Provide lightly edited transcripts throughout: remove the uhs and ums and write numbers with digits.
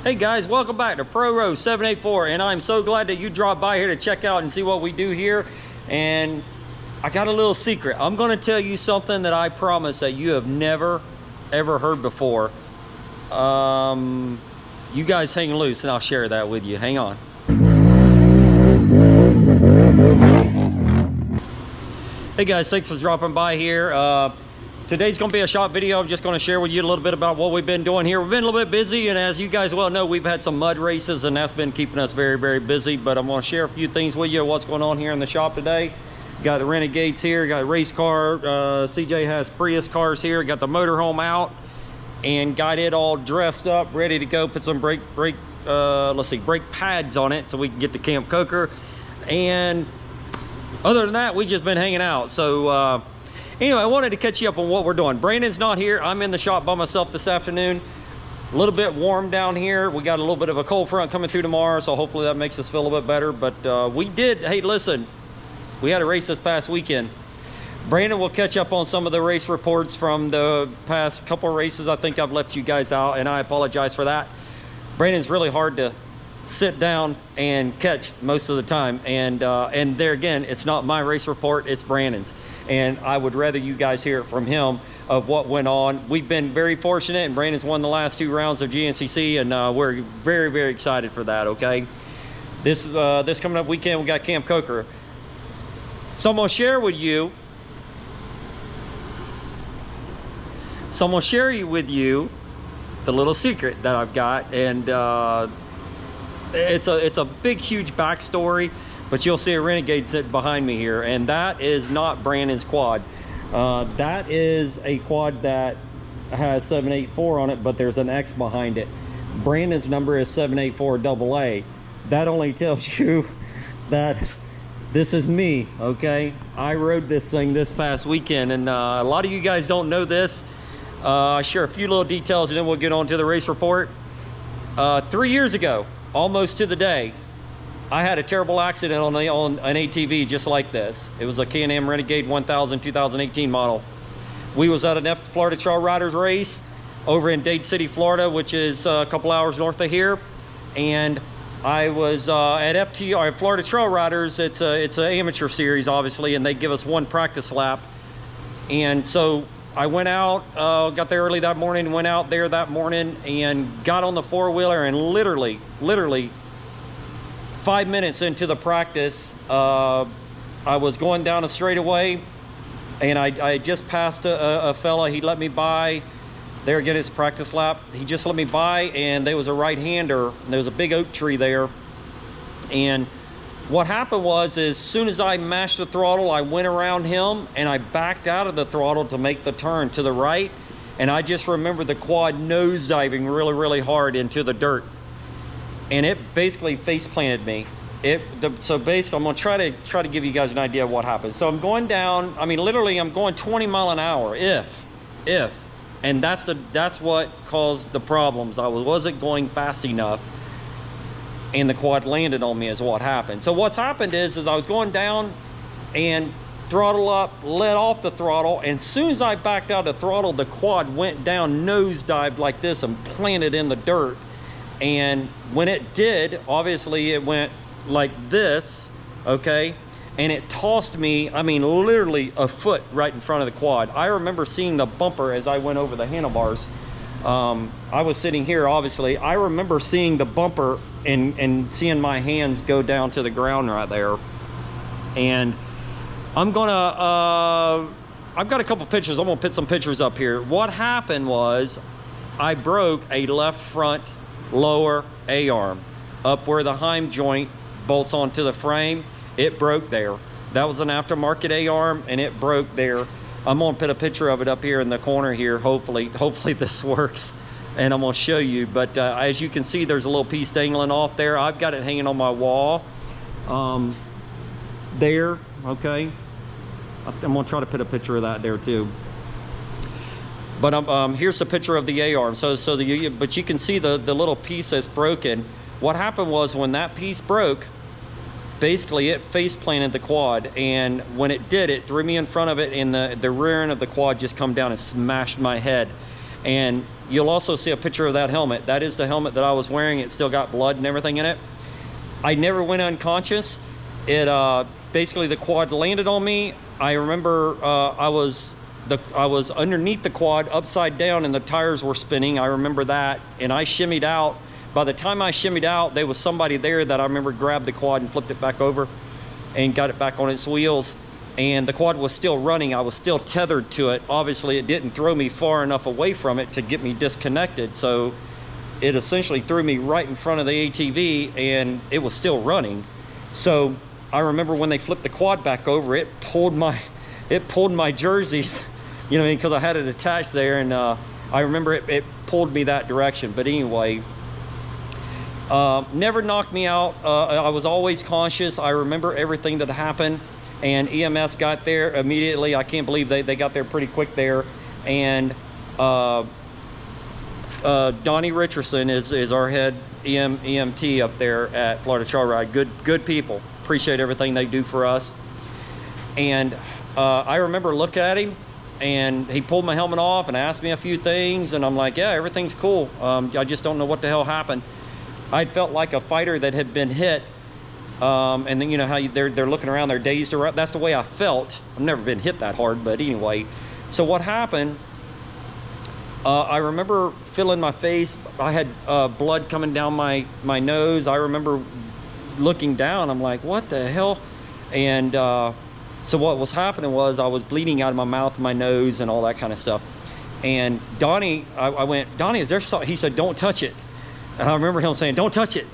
Hey guys, welcome back to Pro Row 784, and I'm so glad that you dropped by here to check out and see what we do here. And I got a little secret. I'm going to tell you something that I promise that you have never ever heard before. You guys hang loose and I'll share that with you. Hang on. Hey guys, thanks for dropping by here. Today's going to be a short video. I'm just going to share with you a little bit about what we've been doing here. We've been a little bit busy, and as you guys well know, we've had some mud races, and that's been keeping us very, very busy. But I'm going to share a few things with you, what's going on here in the shop today. Got the Renegades here, got a race car. CJ has Prius cars here. Got the motorhome out, and got it all dressed up, ready to go. Put some brake pads on it so we can get the Camp Coker. And other than that, we've just been hanging out. So anyway, I wanted to catch you up on what we're doing. Brandon's not here. I'm in the shop by myself this afternoon. A little bit warm down here. We got a little bit of a cold front coming through tomorrow, so hopefully that makes us feel a little bit better. But we did, hey, listen, we had a race this past weekend. Brandon will catch up on some of the race reports from the past couple of races. I think I've left you guys out, and I apologize for that. Brandon's really hard to sit down and catch most of the time. And there again, it's not my race report, it's Brandon's. And I would rather you guys hear it from him of what went on. We've been very fortunate, and Brandon's won the last 2 rounds of GNCC, and we're very, very excited for that, okay? This coming up weekend, we got Camp Coker. So I'm gonna share with you, the little secret that I've got, and it's a big, huge backstory. But you'll see a Renegade sitting behind me here, and that is not Brandon's quad. That is a quad that has 784 on it, but there's an X behind it. Brandon's number is 784 AA. That only tells you that this is me, okay? I rode this thing this past weekend, and a lot of you guys don't know this. I'll share a few little details, and then we'll get on to the race report. 3 years ago, almost to the day, I had a terrible accident on an ATV just like this. It was a Can-Am Renegade 1000 2018 model. We was at an Florida Trail Riders race over in Dade City, Florida, which is a couple hours north of here. And I was at FTR, Florida Trail Riders. It's an amateur series, obviously, and they give us 1 practice lap. And so I went out, got there early that morning, went out there that morning and got on the 4-wheeler, and literally 5 minutes into the practice, I was going down a straightaway, and I just passed a fella. He let me by. There again, it's practice lap. He just let me by, and there was a right-hander. There was a big oak tree there. And what happened was, as soon as I mashed the throttle, I went around him, and I backed out of the throttle to make the turn to the right. And I just remember the quad nosediving really, really hard into the dirt. And it basically face planted me. So basically, I'm gonna try to give you guys an idea of what happened. So I'm going down. I mean, literally, I'm going 20 miles an hour. And that's what caused the problems. I wasn't going fast enough, and the quad landed on me. Is what happened. So what's happened is I was going down, and throttle up, let off the throttle, and as soon as I backed out of the throttle, the quad went down, nosedived like this, and planted in the dirt. And when it did, obviously it went like this, okay? And it tossed me, I mean, literally a foot right in front of the quad. I remember seeing the bumper as I went over the handlebars. I was sitting here, obviously. I remember seeing the bumper and seeing my hands go down to the ground right there. And I'm gonna, I've got a couple pictures. I'm gonna put some pictures up here. What happened was I broke a left front lower A-arm up where the Heim joint bolts onto the frame. It broke there. That was an aftermarket A-arm, and it broke there. I'm gonna put a picture of it up here in the corner here. Hopefully this works, and I'm gonna show you. But as you can see, there's a little piece dangling off there. I've got it hanging on my wall there, okay? I'm gonna try to put a picture of that there too. But here's the picture of the A-arm. But you can see the little piece that's broken. What happened was, when that piece broke, basically it face planted the quad, and when it did, it threw me in front of it, and the rear end of the quad just come down and smashed my head. And you'll also see a picture of that helmet. That is the helmet that I was wearing. It still got blood and everything in it. I never went unconscious. It basically, the quad landed on me. I remember I was underneath the quad, upside down, and the tires were spinning. I remember that, and I shimmied out. By the time I shimmied out, there was somebody there that I remember grabbed the quad and flipped it back over and got it back on its wheels. And the quad was still running. I was still tethered to it. Obviously, it didn't throw me far enough away from it to get me disconnected. So it essentially threw me right in front of the ATV, and it was still running. So I remember when they flipped the quad back over, it pulled my jerseys, you know, because I had it attached there, and I remember it pulled me that direction. But anyway, never knocked me out. I was always conscious. I remember everything that happened, and EMS got there immediately. I can't believe they got there pretty quick there. And Donnie Richardson is our head EMT up there at Florida Trail Ride. Good people. Appreciate everything they do for us. And I remember looking at him, and he pulled my helmet off and asked me a few things, and I'm like, yeah, everything's cool. I just don't know what the hell happened. I felt like a fighter that had been hit, and then you know how they're looking around, they're dazed around. That's the way I felt. I've never been hit that hard, but anyway. So what happened, I remember feeling my face. I had blood coming down my nose. I remember looking down. I'm like, what the hell? And so what was happening was I was bleeding out of my mouth and my nose and all that kind of stuff. And Donnie, I went, Donnie, is there something? He said, don't touch it. And I remember him saying, don't touch it.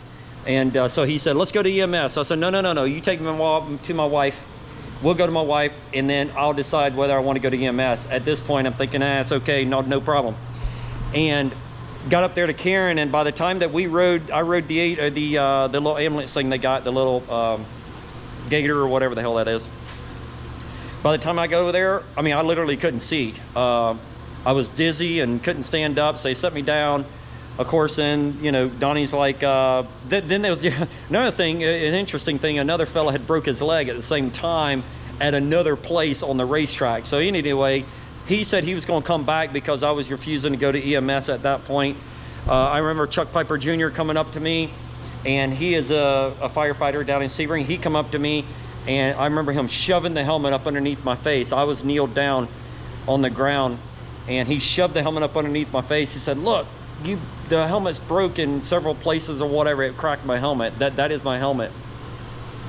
And so he said, let's go to EMS. I said, no, you take me to my wife. We'll go to my wife, and then I'll decide whether I want to go to EMS. At this point, I'm thinking, it's okay, no problem. And got up there to Karen, and by the time that I rode the little ambulance thing they got, the little gator or whatever the hell that is. By the time I go over there, I mean, I literally couldn't see. I was dizzy and couldn't stand up, so they set me down. Of course, then, you know, Donnie's like, then there was another thing, an interesting thing, another fella had broke his leg at the same time at another place on the racetrack. So anyway, he said he was going to come back because I was refusing to go to EMS at that point. I remember Chuck Piper Jr. coming up to me, and he is a firefighter down in Sebring. He come up to me, and I remember him shoving the helmet up underneath my face. I was kneeled down on the ground, and he shoved the helmet up underneath my face. He said, look, the helmet's broke in several places or whatever. It cracked my helmet. That is my helmet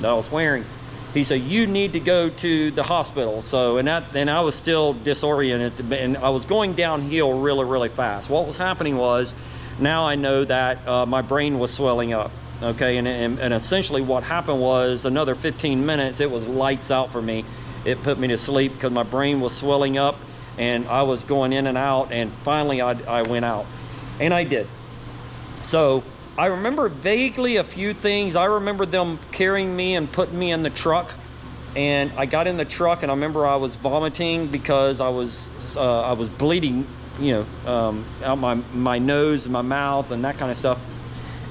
that I was wearing. He said, you need to go to the hospital. So, and I was still disoriented, and I was going downhill really fast. What was happening was, now I know that my brain was swelling up. Okay, and essentially what happened was, another 15 minutes, it was lights out for me. It put me to sleep because my brain was swelling up, and I was going in and out, and finally I went out. And I did. So I remember vaguely a few things. I remember them carrying me and putting me in the truck, and I got in the truck, and I remember I was vomiting because I was bleeding, you know, out my nose and my mouth and that kind of stuff.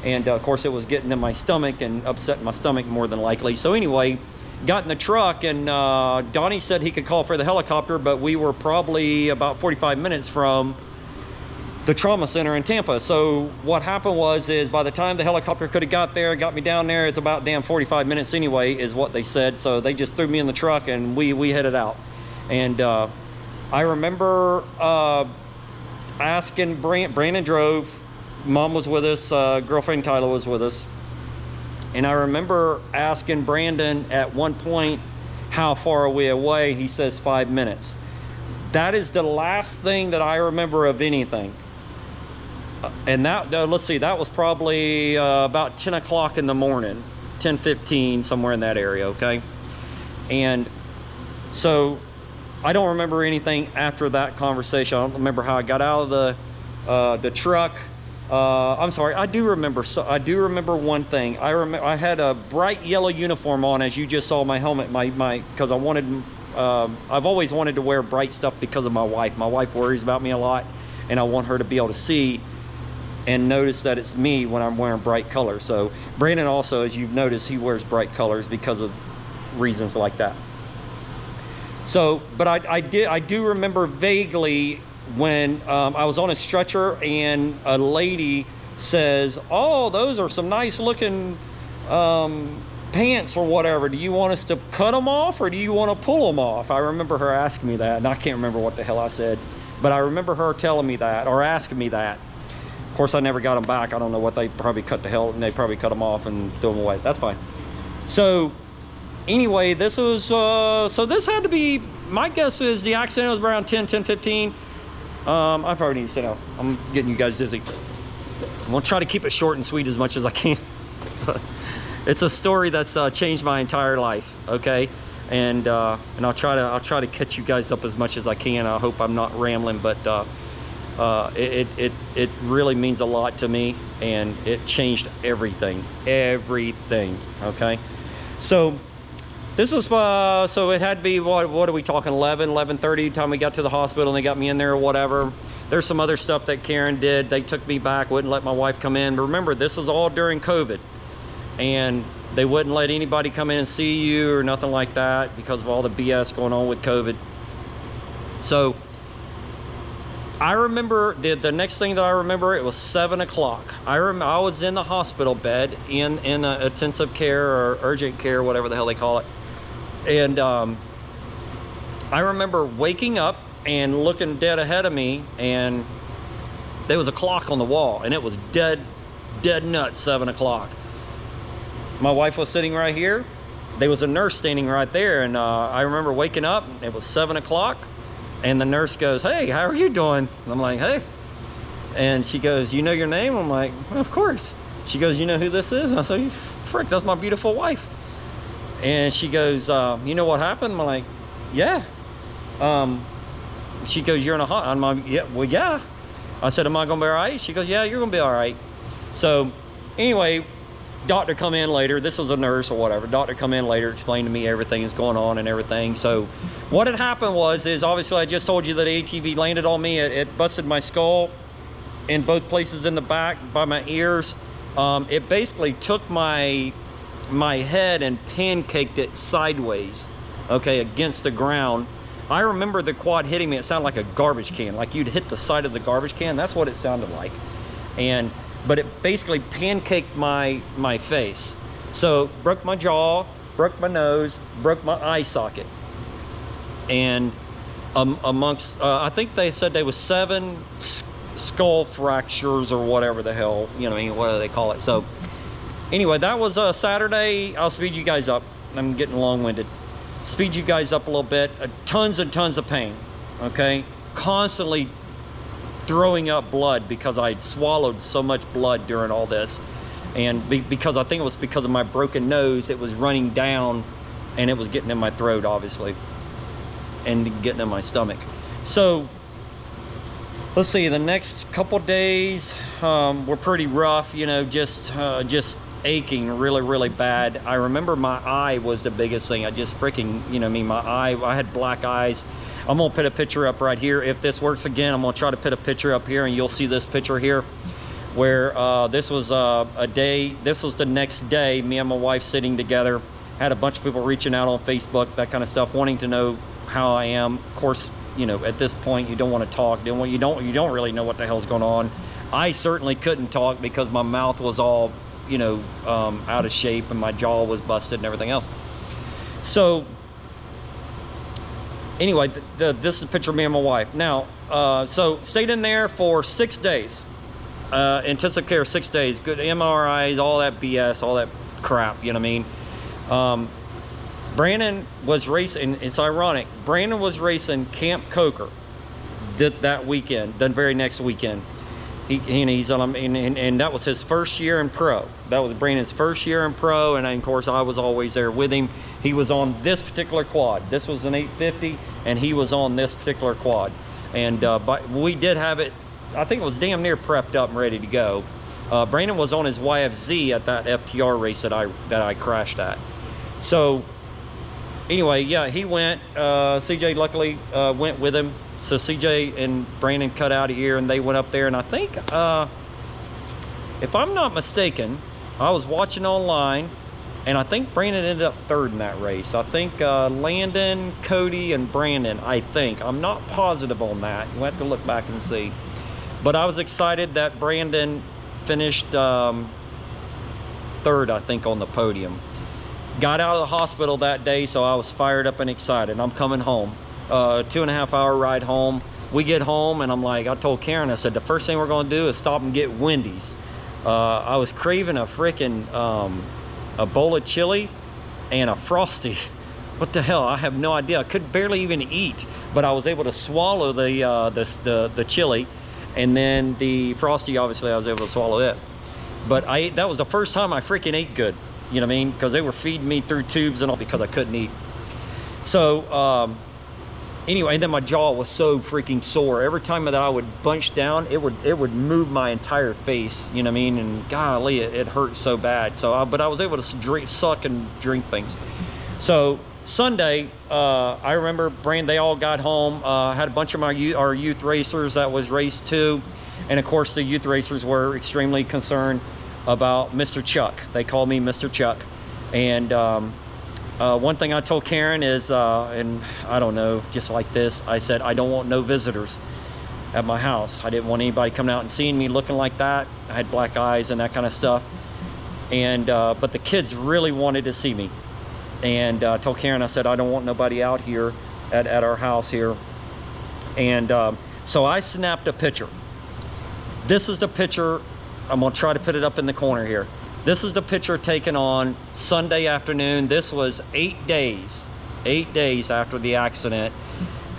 And of course it was getting in my stomach and upsetting my stomach more than likely. So anyway, got in the truck, and Donnie said he could call for the helicopter, but we were probably about 45 minutes from the trauma center in Tampa. So what happened was, by the time the helicopter could have got me down there, it's about damn 45 minutes anyway, is what they said. So they just threw me in the truck, and we headed out. And I remember asking Brandon drove, Mom was with us, girlfriend Kyla was with us. And I remember asking Brandon at one point, how far are we away? He says 5 minutes. That is the last thing that I remember of anything. And that, let's see, that was probably about 10 o'clock in the morning, 10:15, somewhere in that area, okay? And so I don't remember anything after that conversation. I don't remember how I got out of the truck. I'm sorry, I do remember. So I do remember one thing. I had a bright yellow uniform on, as you just saw my helmet, because I wanted, I've always wanted to wear bright stuff because of my wife. My wife worries about me a lot, and I want her to be able to see and notice that it's me when I'm wearing bright colors. So Brandon also, as you've noticed, he wears bright colors because of reasons like that. So, but I do remember vaguely when I was on a stretcher and a lady says, "Oh, those are some nice looking pants or whatever. Do you want us to cut them off or do you want to pull them off?" I remember her asking me that, and I can't remember what the hell I said, but I remember her telling me that or asking me that. Of course, I never got them back. I don't know what they probably cut the hell, and they probably cut them off and threw them away. That's fine. So anyway, this was, so this had to be, my guess is the accident was around 10:15. I probably need to sit down. I'm getting you guys dizzy. I'm gonna try to keep it short and sweet as much as I can. It's a story that's changed my entire life, okay? And I'll try to catch you guys up as much as I can. I hope I'm not rambling, but it really means a lot to me, and it changed everything, okay? So this was, so it had to be, what are we talking, 11:30 time we got to the hospital and they got me in there or whatever. There's some other stuff that Karen did. They took me back, wouldn't let my wife come in. But remember, this was all during COVID, and they wouldn't let anybody come in and see you or nothing like that because of all the BS going on with COVID. So I remember the next thing that I remember, it was 7 o'clock. I was in the hospital bed in intensive care or urgent care, whatever the hell they call it. And I remember waking up and looking dead ahead of me, and there was a clock on the wall, and it was dead nuts 7 o'clock. My wife was sitting right here. There was a nurse standing right there, and I remember waking up, it was 7 o'clock, and the nurse goes, "Hey, how are you doing?" And I'm like, "Hey." And she goes, "You know your name?" I'm like, "Well, of course." She goes, "You know who this is?" And I said, "Frick, that's my beautiful wife." And she goes, "You know what happened?" I'm like, "Yeah." She goes, "You're in a hot." I'm like, "Yeah, well, yeah." I said, "Am I gonna be all right?" She goes, "Yeah, you're gonna be all right." So anyway, doctor come in later. This was a nurse or whatever. Doctor come in later, explained to me everything that's going on and everything. So what had happened is obviously I just told you that ATV landed on me. It busted my skull in both places in the back by my ears. It basically took my head and pancaked it sideways, okay, against the ground. I remember the quad hitting me. It sounded like a garbage can, like you'd hit the side of the garbage can. That's what it sounded like. But it basically pancaked my face. So broke my jaw, broke my nose, broke my eye socket. And amongst, I think they said there was 7 skull fractures or whatever the hell, you know, what do they call it? So anyway, that was Saturday. I'll speed you guys up. I'm getting long-winded. Speed you guys up a little bit. Tons and tons of pain, okay? Constantly throwing up blood because I'd swallowed so much blood during all this. And because I think it was because of my broken nose, it was running down and it was getting in my throat, obviously, and getting in my stomach. So let's see, the next couple days were pretty rough, you know, just aching really bad. I remember my eye was the biggest thing. I just freaking, you know, my eye, I had black eyes. I'm gonna put a picture up right here. If this works again, I'm gonna try to put a picture up here, and you'll see this picture here where this was this was the next day, me and my wife sitting together, had a bunch of people reaching out on Facebook, that kind of stuff, wanting to know how I am. Of course, you know, at this point you don't want to talk, you don't really know what the hell's going on. I certainly couldn't talk because my mouth was all, you know, out of shape, and my jaw was busted and everything else. So anyway, this is a picture of me and my wife. Now, so stayed in there for 6 days. Intensive care, 6 days. Good MRIs, all that BS, all that crap, you know what I mean? Brandon was racing, it's ironic, Brandon was racing Camp Coker that weekend, the very next weekend. He's on, and that was his first year in pro. That was Brandon's first year in pro, and of course I was always there with him. He was on this particular quad. This was an 850, and he was on this particular quad. And but we did have it, I think it was damn near prepped up and ready to go. Brandon was on his YFZ at that FTR race that I crashed at. So anyway, yeah, he went. CJ luckily went with him. So CJ and Brandon cut out of here, and they went up there. And I think, if I'm not mistaken, I was watching online, And I think Brandon ended up third in that race. I think Landon, Cody, and Brandon, I think. I'm not positive on that. You'll have to look back and see. But I was excited that Brandon finished third, I think, on the podium. Got out of the hospital that day, so I was fired up and excited. I'm coming home. 2.5 hour ride home. We get home, and I'm like, I told Karen, I said, the first thing we're going to do is stop and get Wendy's. I was craving a freaking a bowl of chili and a Frosty. What the hell? I have no idea. I could barely even eat, but I was able to swallow the chili, and then the Frosty, obviously I was able to swallow it. But that was the first time I freaking ate good. You know what I mean? Because they were feeding me through tubes and all because I couldn't eat. So anyway, and then my jaw was so freaking sore. Every time that I would bunch down, it would move my entire face. You know what I mean? And golly, it hurt so bad. So, but I was able to suck and drink things. So Sunday, I remember they all got home. Had a bunch of our youth racers that was race 2, and of course the youth racers were extremely concerned about Mr. Chuck. They called me Mr. Chuck, and one thing I told Karen is, and I don't know, just like this, I said, I don't want no visitors at my house. I didn't want anybody coming out and seeing me looking like that. I had black eyes and that kind of stuff. And, but the kids really wanted to see me. And I told Karen, I said, I don't want nobody out here at our house here. And so I snapped a picture. This is the picture. I'm gonna try to put it up in the corner here. This is the picture taken on Sunday afternoon. This was 8 days after the accident,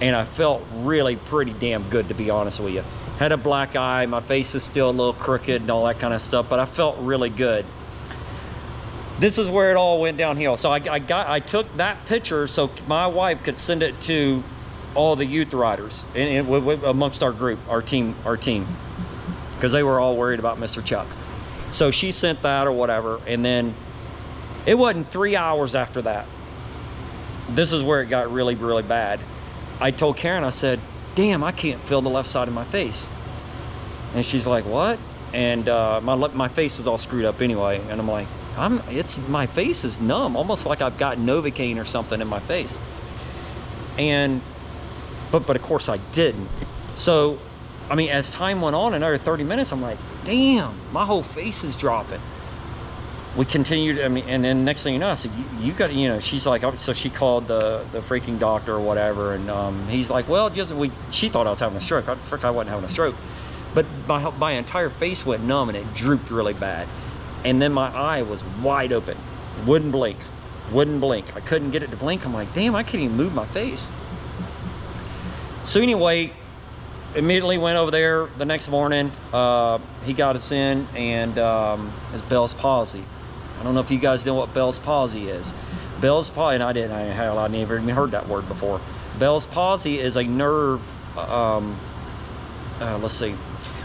and I felt really pretty damn good, to be honest with you. Had a black eye, my face is still a little crooked and all that kind of stuff, but I felt really good. This is where it all went downhill. So I took that picture so my wife could send it to all the youth riders and amongst our group, our team, because they were all worried about Mr. Chuck. So she sent that or whatever, and then it wasn't 3 hours after that. This is where it got really, really bad. I told Karen, I said, damn, I can't feel the left side of my face. And she's like, what? And my face is all screwed up anyway. And I'm like, my face is numb, almost like I've got Novocaine or something in my face. And, but of course I didn't. So, I mean, as time went on, another 30 minutes, I'm like, damn, my whole face is dropping. We continued, I mean, and then next thing you know, I said, you got to, you know, she's like, so she called the freaking doctor or whatever, and he's like, well, she thought I was having a stroke. I wasn't having a stroke. But my entire face went numb, and it drooped really bad. And then my eye was wide open. Wouldn't blink. I couldn't get it to blink. I'm like, damn, I can't even move my face. So anyway, immediately went over there the next morning. He got us in, and it's Bell's palsy. I don't know if you guys know what Bell's palsy is. Bell's palsy, and I never even heard that word before. Bell's palsy is a nerve, let's see,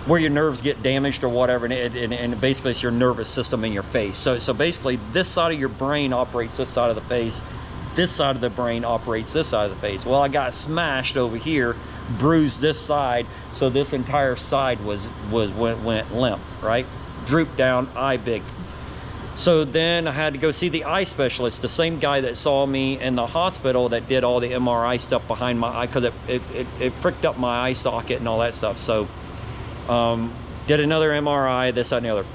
where your nerves get damaged or whatever, and basically it's your nervous system in your face. So basically this side of your brain operates this side of the face. This side of the brain operates this side of the face. Well, I got smashed over here, bruised this side, so this entire side went limp, right? Drooped down, eye big. So then I had to go see the eye specialist, the same guy that saw me in the hospital that did all the MRI stuff behind my eye, because it pricked up my eye socket and all that stuff. So did another MRI, this, that, and the other.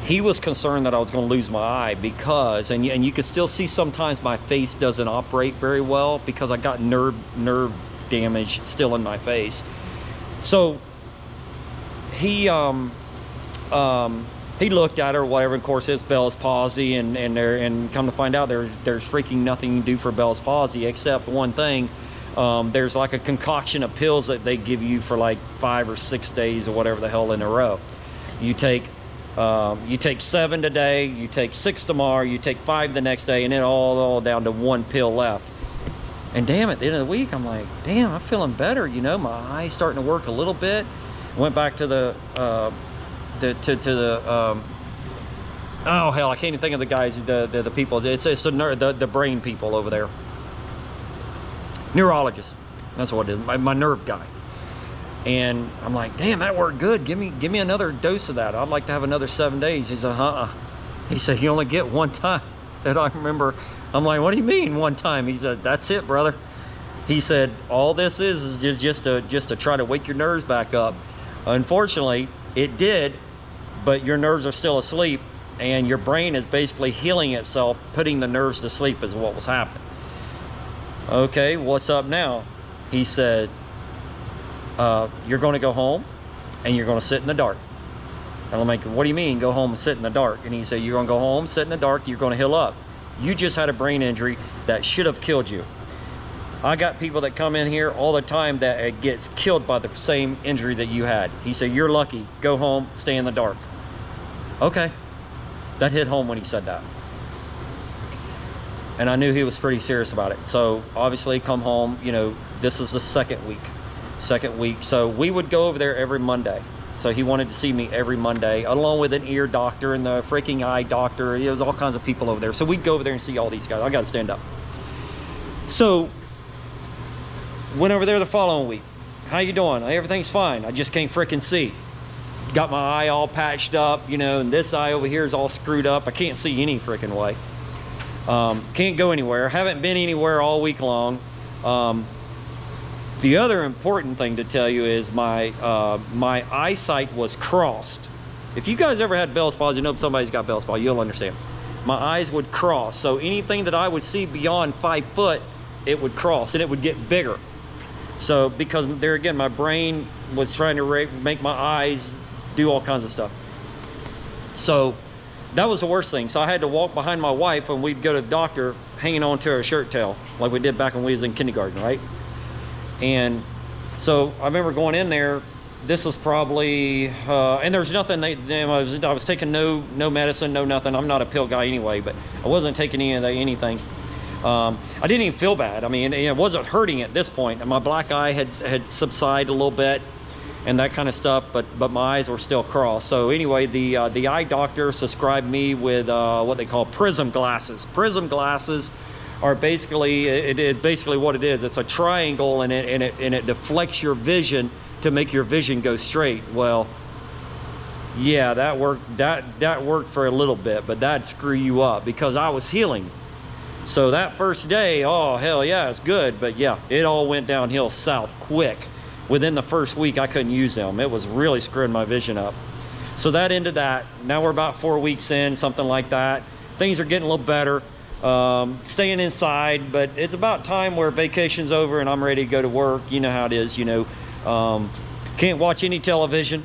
He was concerned that I was going to lose my eye because, and you can still see sometimes my face doesn't operate very well because I got nerve damage still in my face. So he looked at her, whatever. Of course, it's Bell's palsy, and come to find out, there's freaking nothing to do for Bell's palsy except one thing. There's like a concoction of pills that they give you for like 5 or 6 days or whatever the hell in a row. You take 7 today, you take 6 tomorrow, you take 5 the next day, and then all down to 1 pill left. And damn, at the end of the week, I'm like, damn, I'm feeling better. You know, my eye's starting to work a little bit. Went back to the oh hell, I can't even think of the guys, the people. It's the brain people over there. Neurologist, that's what it is. My nerve guy. And I'm like, damn, that worked good. Give me another dose of that. I'd like to have another 7 days. He said, He said, you only get one time. And I remember, I'm like, what do you mean one time? He said, that's it, brother. He said, all this is just to try to wake your nerves back up. Unfortunately, it did, but your nerves are still asleep, and your brain is basically healing itself, putting the nerves to sleep is what was happening. Okay, what's up now? He said, you're going to go home and you're going to sit in the dark. And I'm like, what do you mean go home and sit in the dark? And he said, you're going to go home, sit in the dark, you're going to heal up. You just had a brain injury that should have killed you. I got people that come in here all the time that it gets killed by the same injury that you had. He said, you're lucky, go home, stay in the dark. Okay, that hit home when he said that. And I knew he was pretty serious about it. So obviously come home, you know, this is the second week. So we would go over there every Monday. So he wanted to see me every Monday, along with an ear doctor and the freaking eye doctor. There was all kinds of people over there. So we'd go over there and see all these guys. I got to stand up. So went over there the following week. How you doing? Everything's fine. I just can't freaking see. Got my eye all patched up, you know, and this eye over here is all screwed up. I can't see any freaking way. Can't go anywhere. Haven't been anywhere all week long. The other important thing to tell you is my eyesight was crossed. If you guys ever had Bell's palsy, you know somebody's got Bell's palsy, you'll understand. My eyes would cross. So anything that I would see beyond 5 foot, it would cross and it would get bigger. So because there again, my brain was trying to make my eyes do all kinds of stuff. So that was the worst thing. So I had to walk behind my wife when we'd go to the doctor hanging on to her shirt tail like we did back when we was in kindergarten, right? And so I remember going in there. This was probably, and there's nothing, I was taking no medicine, no nothing. I'm not a pill guy anyway, but I wasn't taking anything. I didn't even feel bad. I mean, it wasn't hurting at this point. And my black eye had subsided a little bit and that kind of stuff, but my eyes were still crossed. So anyway, the eye doctor subscribed me with what they call prism glasses. Prism glasses are basically, basically what it is. It's a triangle and it deflects your vision to make your vision go straight. Well, yeah, that worked for a little bit, but that'd screw you up because I was healing. So that first day, oh hell yeah, it's good, but yeah, it all went downhill south quick. Within the first week, I couldn't use them. It was really screwing my vision up. So that ended that. Now we're about 4 weeks in, something like that. Things are getting a little better. Staying inside, but it's about time where vacation's over and I'm ready to go to work. You know how it is, you know. Can't watch any television.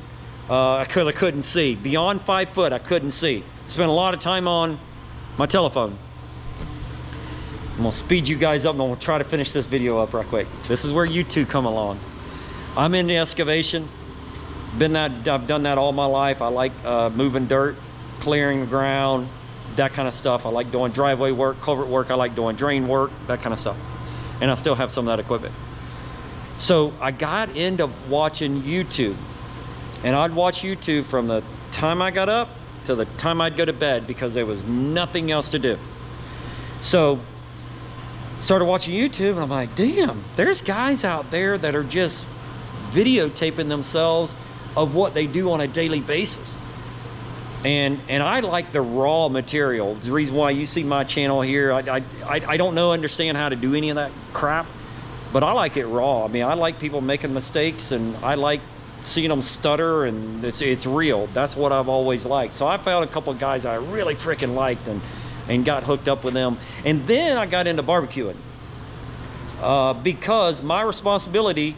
I couldn't see. Beyond 5 foot, I couldn't see. Spent a lot of time on my telephone. I'm gonna speed you guys up and I'm gonna try to finish this video up right quick. This is where you two come along. I'm into excavation. I've done that all my life. I like moving dirt, clearing the ground, that kind of stuff. I like doing driveway work, culvert work. I like doing drain work, that kind of stuff. And I still have some of that equipment. So I got into watching YouTube, and I'd watch YouTube from the time I got up to the time I'd go to bed because there was nothing else to do. So started watching YouTube and I'm like, damn, there's guys out there that are just videotaping themselves of what they do on a daily basis. And I like the raw material. The reason why you see my channel here, I don't understand how to do any of that crap, but I like it raw. I mean, I like people making mistakes and I like seeing them stutter, and it's real. That's what I've always liked. So I found a couple of guys I really freaking liked and got hooked up with them. And then I got into barbecuing because my responsibility,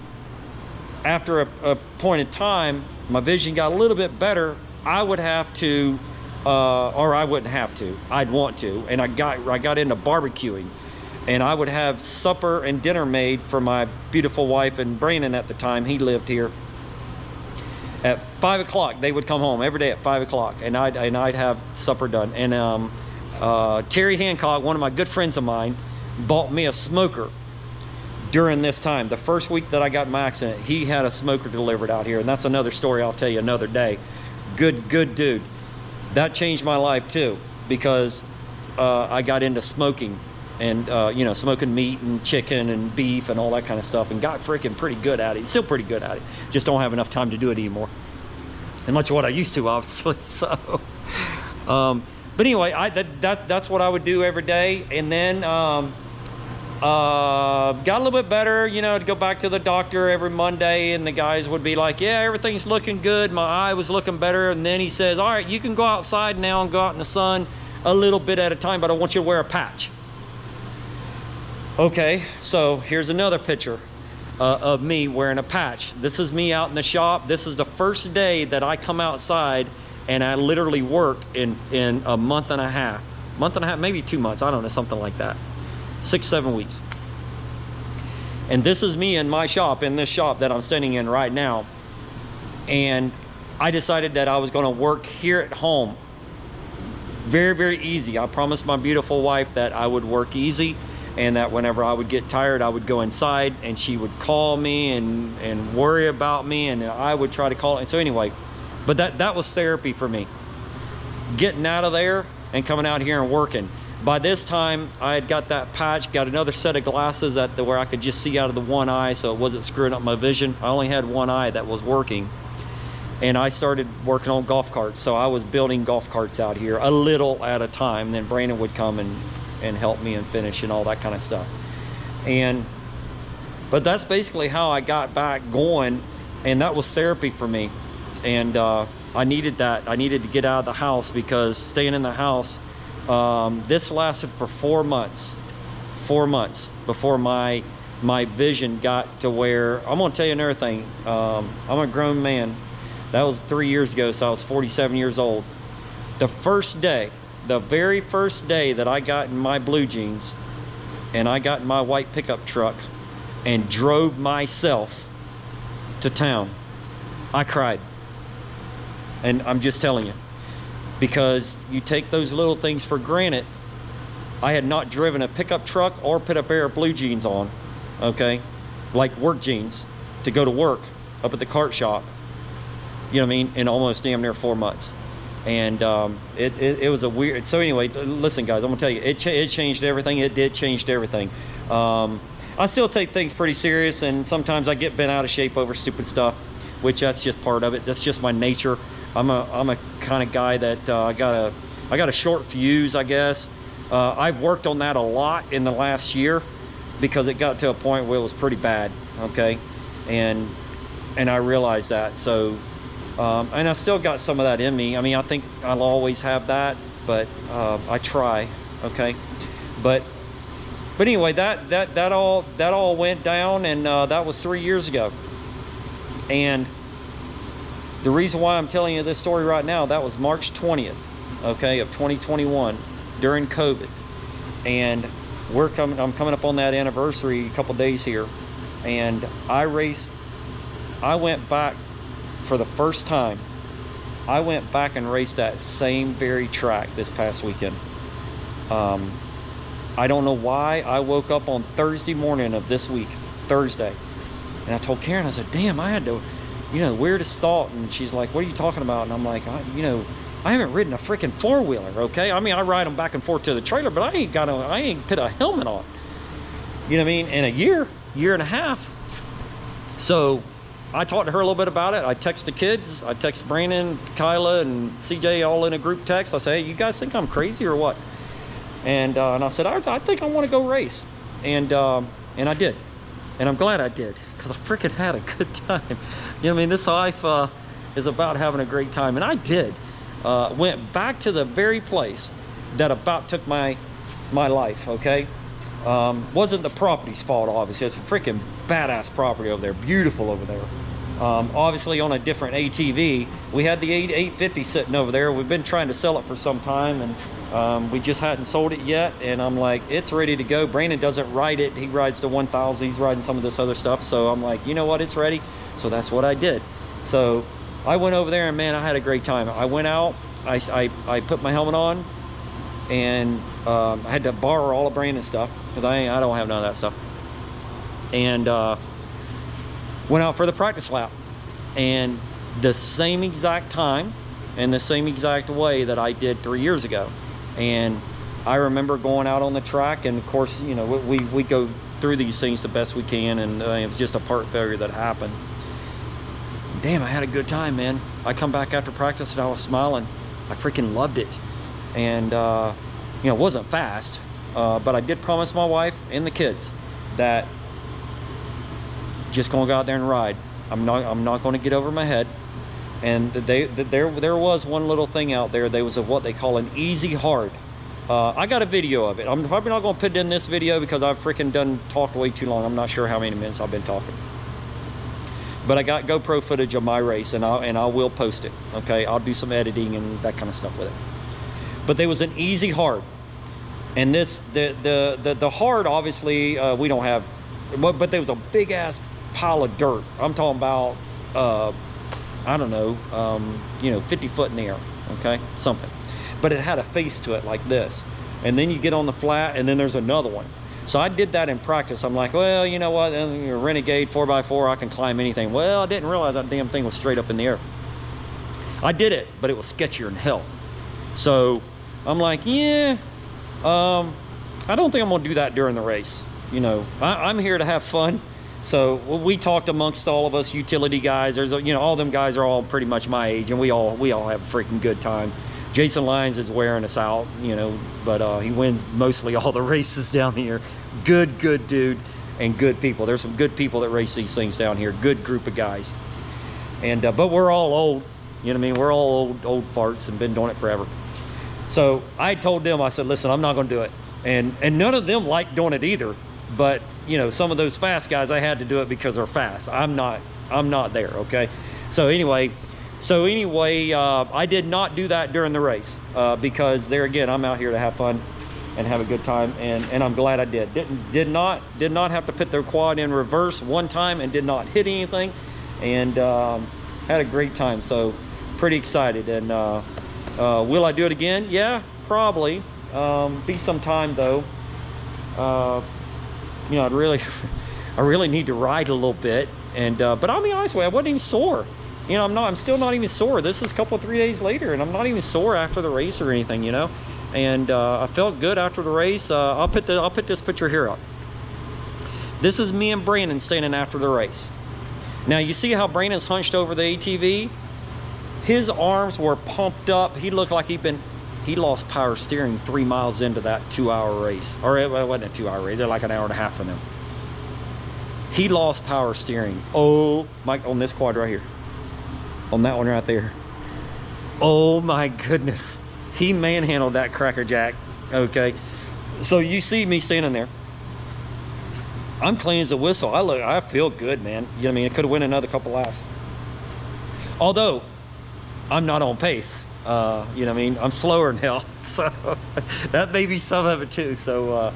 after a point in time, my vision got a little bit better. I would have to, or I wouldn't have to, I'd want to. And I got into barbecuing, and I would have supper and dinner made for my beautiful wife and Brandon at the time. He lived here. At 5 o'clock, they would come home every day at 5 o'clock, and I'd have supper done. And Terry Hancock, one of my good friends of mine, bought me a smoker during this time. The first week that I got in my accident, he had a smoker delivered out here, and that's another story I'll tell you another day. Good dude. That changed my life too, because I got into smoking and you know, smoking meat and chicken and beef and all that kind of stuff, and got freaking pretty good at it. Still pretty good at it. Just don't have enough time to do it anymore, and much of what I used to, obviously. So But anyway, that's what I would do every day. And then got a little bit better, you know, to go back to the doctor every Monday, and the guys would be like, yeah, everything's looking good. My eye was looking better. And then he says, all right, you can go outside now and go out in the sun a little bit at a time, but I want you to wear a patch. Okay, so here's another picture of me wearing a patch. This is me out in the shop. This is the first day that I come outside, and I literally work in a month and a half, maybe 2 months, I don't know, something like that. 6-7 weeks. And this is me in my shop, in this shop that I'm standing in right now. And I decided that I was going to work here at home. Very, very easy. I promised my beautiful wife that I would work easy, and that whenever I would get tired, I would go inside, and she would call me and worry about me, and I would try to call. And so anyway, but that was therapy for me. Getting out of there and coming out here and working. By this time, I had got that patch, got another set of glasses where I could just see out of the one eye, so it wasn't screwing up my vision. I only had one eye that was working. And I started working on golf carts. So I was building golf carts out here a little at a time. And then Brandon would come and help me and finish and all that kind of stuff. But that's basically how I got back going. And that was therapy for me. And I needed that. I needed to get out of the house, because staying in the house, this lasted for 4 months. 4 months before my vision got to where, I'm gonna tell you another thing. I'm a grown man. That was 3 years ago, so I was 47 years old. The very first day that I got in my blue jeans and I got in my white pickup truck and drove myself to town, I cried. And I'm just telling you, because you take those little things for granted. I had not driven a pickup truck or put a pair of blue jeans on, okay, like work jeans, to go to work up at the cart shop, you know what I mean, in almost damn near 4 months. And it was a weird. So anyway, listen guys, I'm gonna tell you, it changed everything. It did change everything. I still take things pretty serious, and sometimes I get bent out of shape over stupid stuff, which that's just part of it. That's just my nature. I'm a kind of guy that I got a short fuse, I guess. I've worked on that a lot in the last year, because it got to a point where it was pretty bad, okay, and I realized that. So and I still got some of that in me. I mean, I think I'll always have that, but I try, okay. But anyway, that all went down, and that was 3 years ago. And the reason why I'm telling you this story right now, that was March 20th, okay, of 2021, during COVID. And I'm coming up on that anniversary a couple days here. And I went back for the first time. I went back and raced that same very track this past weekend. I don't know why. I woke up on Thursday morning of this week, Thursday. And I told Karen, I said, damn, I had to, the weirdest thought. And she's like, what are you talking about? And I'm like, I haven't ridden a freaking four-wheeler, okay? I mean, I ride them back and forth to the trailer, but I ain't put a helmet on. You know what I mean? In a year and a half. So I talked to her a little bit about it. I text the kids. I text Brandon, Kyla, and CJ all in a group text. I say, hey, you guys think I'm crazy or what? And I said, I think I want to go race. And I did. And I'm glad I did, because I freaking had a good time. You know what I mean? This life is about having a great time. And I did. Went back to the very place that about took my life, okay? Wasn't the property's fault, obviously. It's a freaking badass property over there. Beautiful over there. Obviously on a different ATV. We had the 850 sitting over there. We've been trying to sell it for some time, and we just hadn't sold it yet. And I'm like, it's ready to go. Brandon doesn't ride it. He rides the 1000. He's riding some of this other stuff. So I'm like, you know what? It's ready. So that's what I did. So I went over there, and man, I had a great time. I went out, I put my helmet on, and I had to borrow all of Brandon's stuff, because I don't have none of that stuff. And went out for the practice lap, and the same exact time and the same exact way that I did 3 years ago. And I remember going out on the track, and of course, we go through these things the best we can, and it was just a part failure that happened. Damn, I had a good time, man. I come back after practice and I was smiling. I freaking loved it. and you know, it wasn't fast, but I did promise my wife and the kids that just gonna go out there and ride. I'm not going to get over my head. And there was one little thing out there. There was what they call an easy hard. I got a video of it. I'm probably not going to put it in this video because I've freaking talked way too long. I'm not sure how many minutes I've been talking. But I got GoPro footage of my race, and I will post it. Okay, I'll do some editing and that kind of stuff with it. But there was an easy hard, and the hard, obviously we don't have, but there was a big ass pile of dirt. I'm talking about I don't know, you know, 50 foot in the air, okay, something. But it had a face to it like this, and then you get on the flat, and then there's another one. So I did that in practice. I'm like, well, you know what, you're a Renegade 4x4, I can climb anything. Well, I didn't realize that damn thing was straight up in the air. I did it, but it was sketchier than hell. So I'm like, yeah, I don't think I'm gonna do that during the race. You know, I'm here to have fun. So we talked amongst all of us utility guys. There's, you know, all them guys are all pretty much my age, and we all have a freaking good time. Jason Lyons is wearing us out, you know, but he wins mostly all the races down here. Good dude, and good people. There's some good people that race these things down here. Good group of guys. And but we're all old, you know what I mean? We're all old farts and been doing it forever. So I told them, I said, listen, I'm not going to do it. And none of them like doing it either. But you know, some of those fast guys, I had to do it because they're fast. I'm not there, okay? So anyway, I did not do that during the race because there again, I'm out here to have fun and have a good time, and I'm glad I did. Did not have to put their quad in reverse one time and did not hit anything, and had a great time. So pretty excited. And will I do it again? Yeah, probably. Be some time though. You know, I really need to ride a little bit, and but I'll be honest with you, I wasn't even sore. You know, I'm still not even sore. This is a couple 3 days later, and I'm not even sore after the race or anything, you know. And I felt good after the race. I'll put this picture here up. This is me and Brandon standing after the race. Now you see how Brandon's hunched over the ATV? His arms were pumped up. He looked like he lost power steering 3 miles into that 2-hour race. Or it wasn't a 2-hour race, they're like an hour and a half for them. He lost power steering. Oh my, on this quad right here. On that one right there. Oh my goodness. He manhandled that crackerjack, okay? So you see me standing there. I'm clean as a whistle. I feel good, man. You know what I mean? It could have went another couple laps. Although, I'm not on pace. You know what I mean? I'm slower than hell. So that may be some of it too. So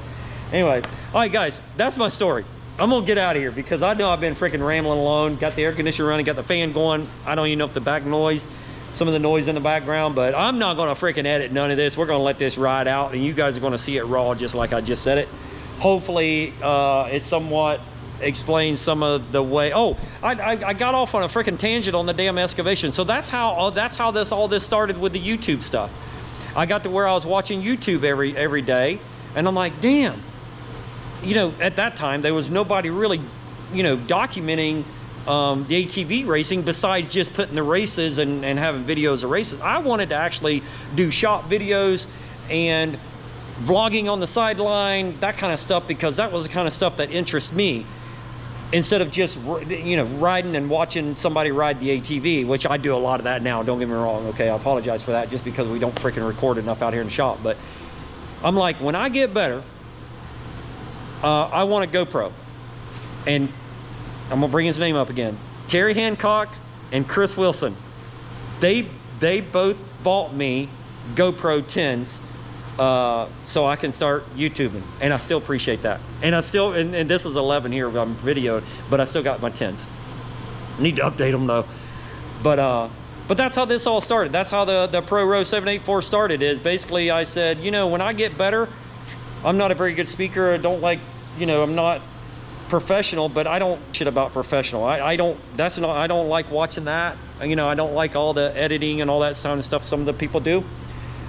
anyway, all right guys, that's my story. I'm gonna get out of here because I know I've been freaking rambling alone. Got the air conditioner running, got the fan going. I don't even know if the back noise, some of the noise in the background, but I'm not gonna freaking edit none of this. We're gonna let this ride out, and you guys are gonna see it raw just like I just said it. Hopefully it somewhat explains some of the way. Oh, I got off on a freaking tangent on the damn excavation. So that's how all this started with the YouTube stuff. I got to where I was watching YouTube every day, and I'm like, damn. You know, at that time there was nobody really, you know, documenting the ATV racing besides just putting the races and having videos of races. I wanted to actually do shop videos and vlogging on the sideline, that kind of stuff, because that was the kind of stuff that interests me, instead of just, you know, riding and watching somebody ride the ATV, which I do a lot of that now, don't get me wrong, okay? I apologize for that, just because we don't freaking record enough out here in the shop. But I'm like, when I get better, I want a GoPro. And I'm gonna bring his name up again. Terry Hancock and Chris Wilson. They both bought me GoPro 10s so I can start YouTubing, and I still appreciate that. And I still, and this is 11 here I'm videoed, but I still got my 10s. I need to update them though. But that's how this all started. That's how the Pro Row 784 started. Is basically I said, you know, when I get better, I'm not a very good speaker. I don't like, you know, I'm not professional, but I don't shit about professional. I don't like watching that. You know, I don't like all the editing and all that kind of stuff some of the people do.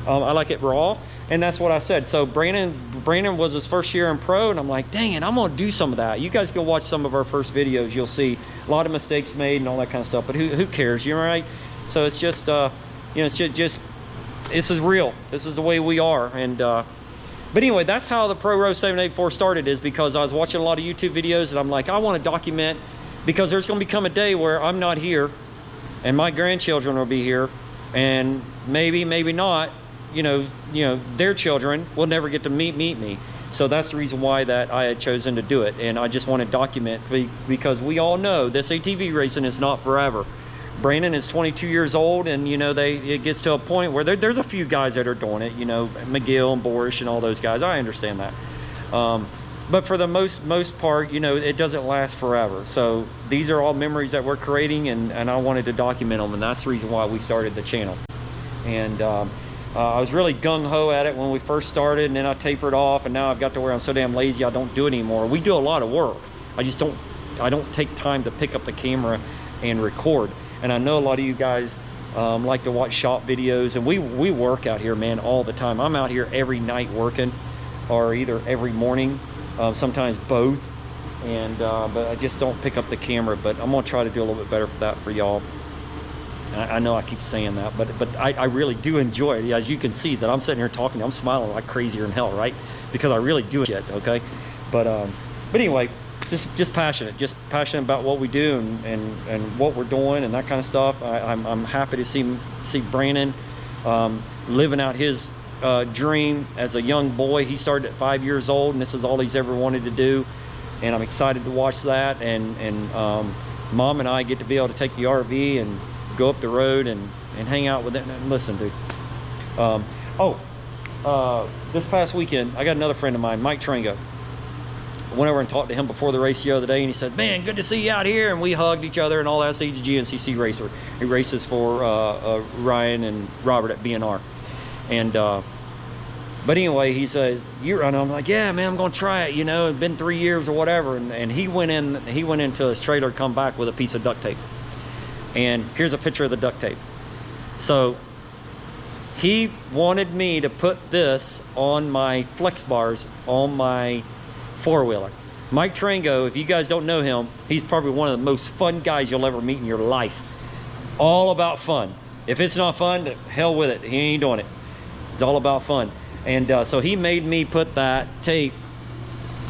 I like it raw, and that's what I said. So Brandon was his first year in pro, and I'm like, dang it, I'm gonna do some of that. You guys go watch some of our first videos. You'll see a lot of mistakes made and all that kind of stuff, but who cares, you know, right? So it's just you know, it's just this is real. This is the way we are. And but anyway, that's how the Pro Row 784 started, is because I was watching a lot of YouTube videos and I'm like, I want to document, because there's going to become a day where I'm not here and my grandchildren will be here, and maybe not, you know, their children will never get to meet me. So that's the reason why that I had chosen to do it. And I just want to document, because we all know this ATV racing is not forever. Brandon is 22 years old, and you know, it gets to a point where there's a few guys that are doing it, you know, McGill and Borish and all those guys. I understand that. But for the most part, you know, it doesn't last forever. So these are all memories that we're creating, and I wanted to document them, and that's the reason why we started the channel. And I was really gung-ho at it when we first started, and then I tapered off, and now I've got to where I'm so damn lazy I don't do it anymore. We do a lot of work. I don't take time to pick up the camera and record. And I know a lot of you guys like to watch shop videos, and we work out here, man, all the time. I'm out here every night working, or either every morning, sometimes both. And but I just don't pick up the camera. But I'm gonna try to do a little bit better for that for y'all. I know I keep saying that, but I really do enjoy it. As you can see that I'm sitting here talking, I'm smiling like crazier than hell, right? Because I really do it, okay? But anyway, just passionate about what we do and what we're doing and that kind of stuff. I'm happy to see Brandon living out his dream as a young boy. He started at 5 years old, and this is all he's ever wanted to do. And I'm excited to watch that. And Mom and I get to be able to take the RV and go up the road and hang out with it. And listen, dude. This past weekend, I got another friend of mine, Mike Tringo. I went over and talked to him before the race the other day, and he said, man, good to see you out here. And we hugged each other and all that. He's a GNCC racer. He races for Ryan and Robert at BNR. And but anyway, he said, you run? I'm like, yeah, man, I'm gonna try it. You know, it's been 3 years or whatever. And he went into his trailer, come back with a piece of duct tape. And here's a picture of the duct tape. So he wanted me to put this on my flex bars on my four-wheeler. Mike Tringo, if you guys don't know him, he's probably one of the most fun guys you'll ever meet in your life. All about fun. If it's not fun, hell with it. He ain't doing it. It's all about fun. And so he made me put that tape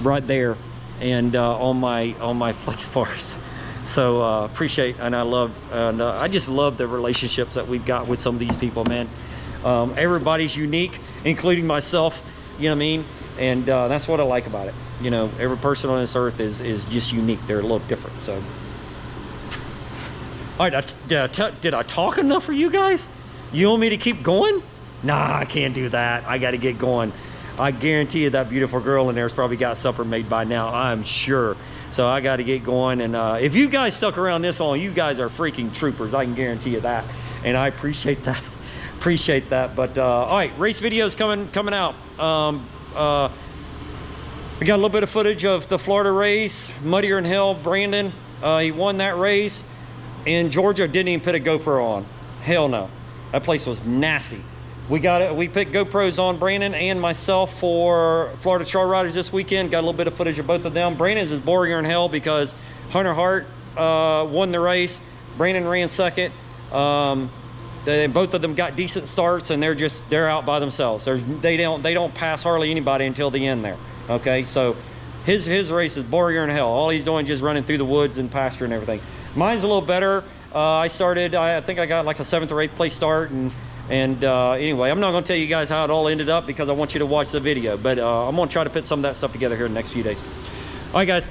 right there and on my flex bars. So appreciate, and I just love the relationships that we've got with some of these people, man. Everybody's unique, including myself, you know what I mean? And that's what I like about it. You know, every person on this earth is just unique. They're a little different. So, all right, did I talk enough for you guys? You want me to keep going? Nah, I can't do that. I got to get going. I guarantee you that beautiful girl in there's probably got supper made by now, I'm sure. So I got to get going. And if you guys stuck around this long, you guys are freaking troopers. I can guarantee you that. And I appreciate that. Appreciate that. But all right, race videos coming out. We got a little bit of footage of the Florida race, muddier than hell. Brandon, he won that race in Georgia. Didn't even put a GoPro on. Hell no, that place was nasty. We picked GoPros on Brandon and myself for Florida Trail Riders this weekend. Got a little bit of footage of both of them. Brandon's is boring in hell because Hunter Hart won the race. Brandon ran second. Both of them got decent starts, and they're out by themselves. They don't pass hardly anybody until the end there. Okay, so his race is boring in hell. All he's doing is just running through the woods and pasture and everything. Mine's a little better. I think I got like a 7th or 8th place start, and anyway, I'm not going to tell you guys how it all ended up because I want you to watch the video. But I'm going to try to put some of that stuff together here in the next few days. All right, guys,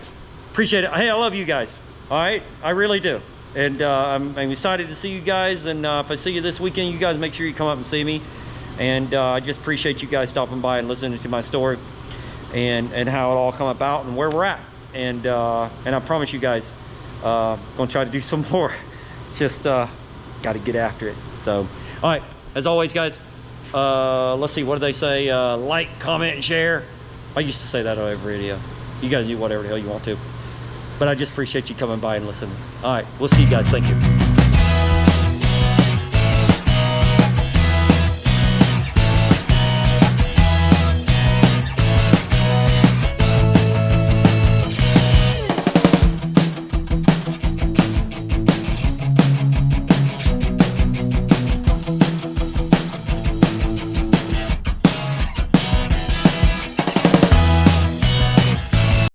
appreciate it. Hey, I love you guys. All right, I really do. And I'm excited to see you guys. And if I see you this weekend, you guys make sure you come up and see me. And I just appreciate you guys stopping by and listening to my story and how it all come about and where we're at. And I promise you guys, gonna try to do some more. Just got to get after it. So, all right, as always, guys, let's see, what do they say? Like, comment, and share. I used to say that on every video. You guys do whatever the hell you want to. But I just appreciate you coming by and listening. All right, we'll see you guys. Thank you.